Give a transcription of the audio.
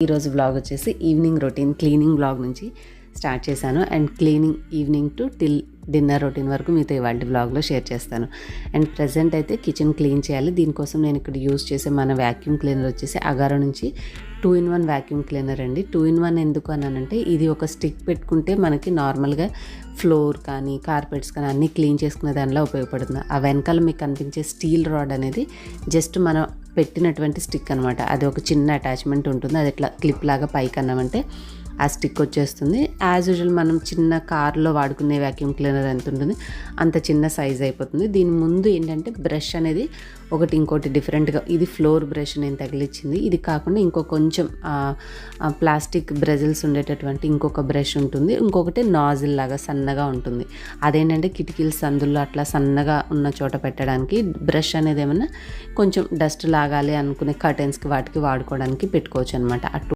ఈరోజు వ్లాగ్ వచ్చేసి evening routine cleaning vlog నుంచి స్టార్ట్ చేశాను and cleaning evening to till dinner routine వరకు మీతో ఇవాళ వ్లాగ్లో షేర్ చేస్తాను. అండ్ ప్రజెంట్ అయితే కిచెన్ క్లీన్ చేయాలి. దీనికోసం నేను ఇక్కడ యూజ్ చేసే మన వ్యాక్యూమ్ క్లీనర్ వచ్చేసి అగారో నుంచి 2-in-1 వ్యాక్యూమ్ క్లీనర్ అండి. 2-in-1 ఎందుకు అన్నానంటే ఇది ఒక స్టిక్ పెట్టుకుంటే మనకి నార్మల్గా ఫ్లోర్ కానీ కార్పెట్స్ కానీ అన్నీ క్లీన్ చేసుకునే దానిలో ఉపయోగపడుతుంది. ఆ వెనకాల మీకు కనిపించే స్టీల్ రాడ్ అనేది జస్ట్ మనం పెట్టినటువంటి స్టిక్ అనమాట. అది ఒక చిన్న అటాచ్మెంట్ ఉంటుంది. అది ఇట్లా క్లిప్ లాగా పైకి అన్నామంటే ఆ స్టిక్ వచ్చేస్తుంది. యాజ్ యూజువల్ మనం చిన్న కార్లో వాడుకునే వ్యాక్యూమ్ క్లీనర్ ఎంత ఉంటుంది అంత చిన్న సైజ్ అయిపోతుంది. దీని ముందు ఏంటంటే బ్రష్ అనేది ఇంకోటి డిఫరెంట్గా, ఇది ఫ్లోర్ బ్రష్ నేను తగిలిచ్చింది. ఇది కాకుండా కొంచెం ప్లాస్టిక్ బ్రజిల్స్ ఉండేటటువంటి ఇంకొక బ్రష్ ఉంటుంది. ఇంకొకటి నాజిల్ లాగా సన్నగా ఉంటుంది. అదేంటంటే కిటికీల సందుల్లో అట్లా సన్నగా ఉన్న చోట పెట్టడానికి. బ్రష్ అనేది ఏమన్నా కొంచెం డస్ట్ లాగాలి అనుకునే కర్టెన్స్కి వాటికి వాడుకోవడానికి పెట్టుకోవచ్చు అనమాట.